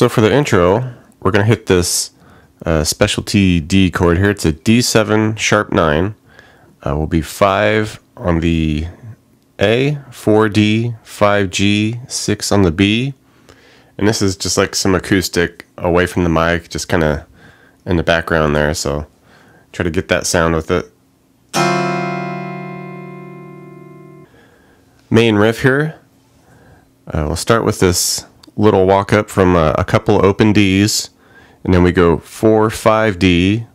So for the intro, we're going to hit this specialty D chord here. It's a D7 sharp 9. Will be 5 on the A, 4D, 5G, 6 on the B. And this is just like some acoustic away from the mic, just kind of in the background there. So try to get that sound with it. Main riff here. We'll start with this little walk up from a couple open Ds, and then we go 4, 5D,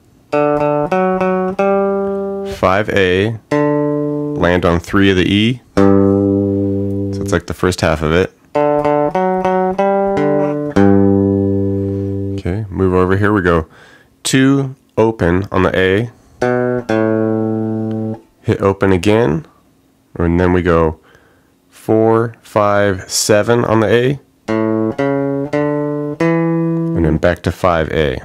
5A, land on 3 of the E, so it's like the first half of it. Okay, move over here, we go 2 open on the A, hit open again, and then we go 4, 5, 7 on the A, and then back to 5A.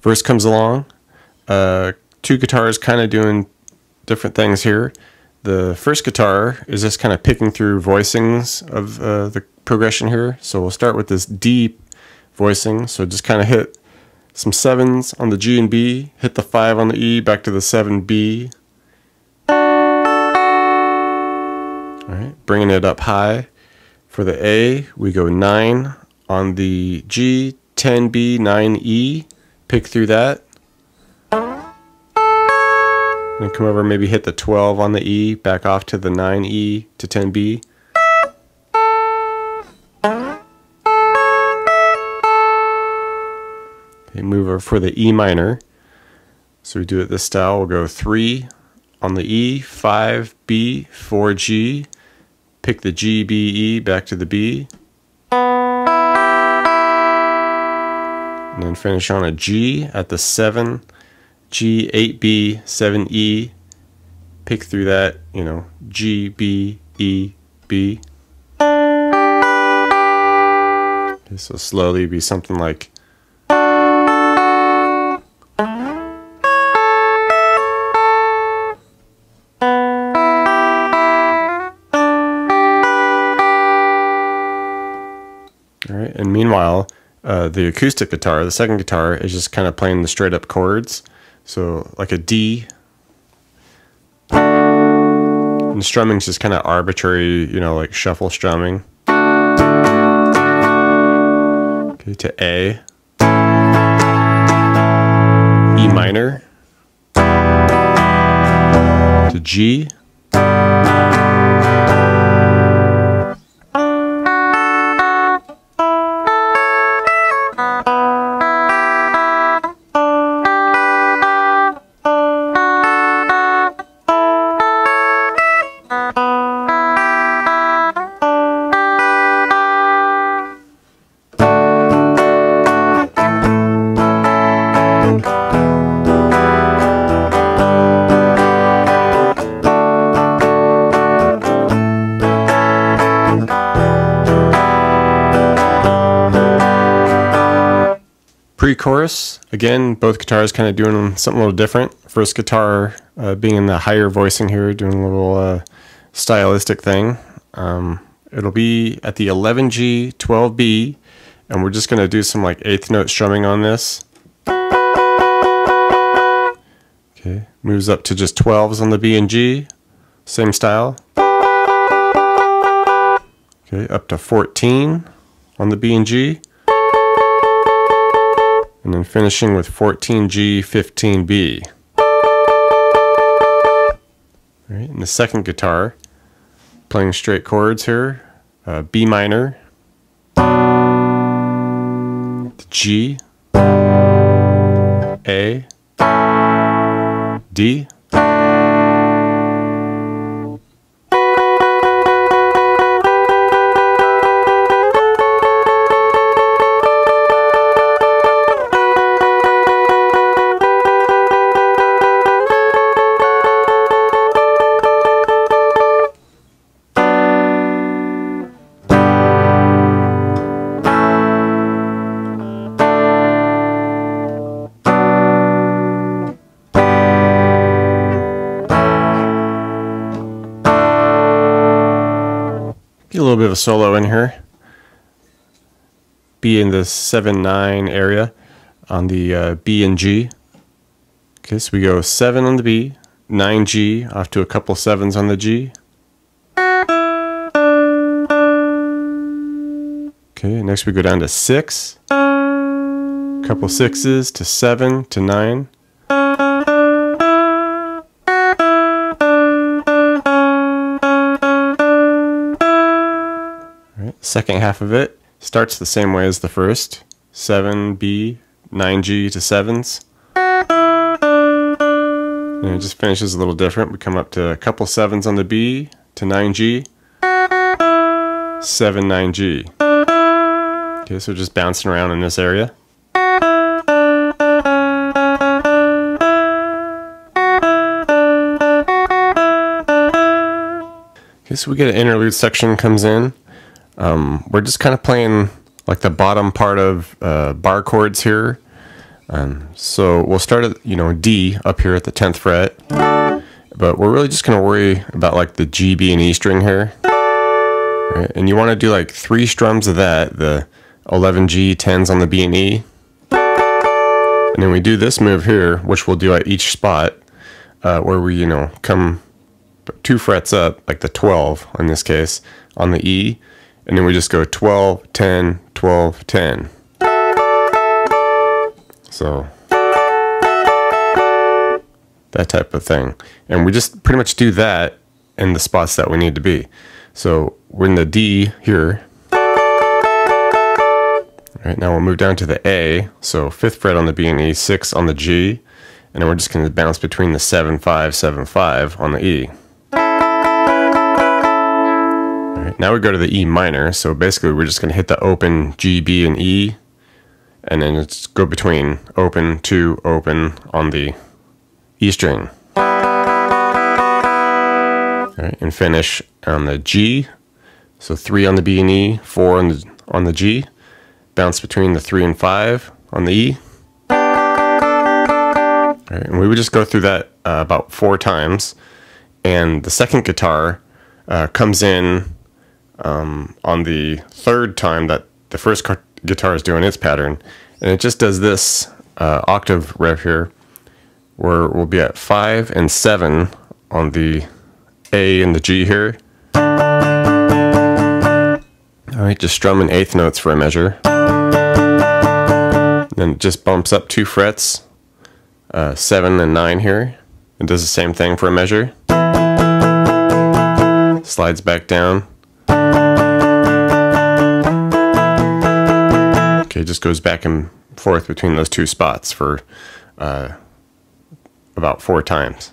Verse comes along. 2 guitars kind of doing different things here. The first guitar is just kind of picking through voicings of the progression here. So we'll start with this D voicing. So just kind of hit some 7s on the G and B, hit the 5 on the E, back to the 7B. Alright, bringing it up high. For the A, we go 9 on the G, 10B, 9E, pick through that. And come over, maybe hit the 12 on the E, back off to the 9E to 10B. Okay, move over for the E minor. So we do it this style. We'll go 3 on the E, 5B, 4G, pick the G, B, E, back to the B. And then finish on a G at the 7. G, 8B, 7E, pick through that, you know, G, B, E, B. Okay, so slowly be something like. Alright, and meanwhile, the acoustic guitar, the second guitar, is just kind of playing the straight up chords. So like a D, and strumming's just kind of arbitrary, you know, like shuffle strumming. Okay, to A, E minor, to G, pre-chorus. Again, both guitars kind of doing something a little different. First guitar being in the higher voicing here, doing a little stylistic thing. It'll be at the 11G, 12B, and we're just going to do some like 8th note strumming on this. Okay, moves up to just 12s on the B and G, same style. Okay, up to 14 on the B and G. And then finishing with 14G, 15B. All right, and the second guitar, playing straight chords here, B minor, G, A, D, little bit of a solo in here. B in the 7-9 area on the B and G. Okay, so we go 7 on the B, 9G, off to a couple 7s on the G. Okay, next we go down to 6, couple 6s to 7 to 9. Alright, second half of it starts the same way as the first, 7B, 9G to 7s. And it just finishes a little different. We come up to a couple 7s on the B to 9G, 7, 9G. Okay, so just bouncing around in this area. Okay, so we get an interlude section comes in. We're just kind of playing like the bottom part of bar chords here. So we'll start at D up here at the 10th fret, but we're really just going to worry about like the G, B, and E string here. Right? And you want to do like 3 strums of that, the 11G, 10s on the B and E. And then we do this move here, which we'll do at each spot, where we come 2 frets up, like the 12 in this case, on the E, and then we just go 12, 10, 12, 10. So that type of thing. And we just pretty much do that in the spots that we need to be. So we're in the D here. All right, now we'll move down to the A. So 5th fret on the B and E, 6 on the G, and then we're just going to bounce between the 7, 5, 7, 5 on the E. All right, now we go to the E minor. So basically we're just going to hit the open G, B, and E, and then just go between open to open on the E string. All right, and finish on the G. So 3 on the B and E, 4 on the G. Bounce between the 3 and 5 on the E. All right, and we would just go through that about 4 times. And the second guitar comes in on the 3rd time that the first guitar is doing its pattern, and it just does this octave rev here, where we'll be at 5 and 7 on the A and the G here. Alright, just strumming 8th notes for a measure. Then it just bumps up 2 frets, 7 and 9 here, and does the same thing for a measure. Slides back down. Okay, just goes back and forth between those 2 spots for about 4 times.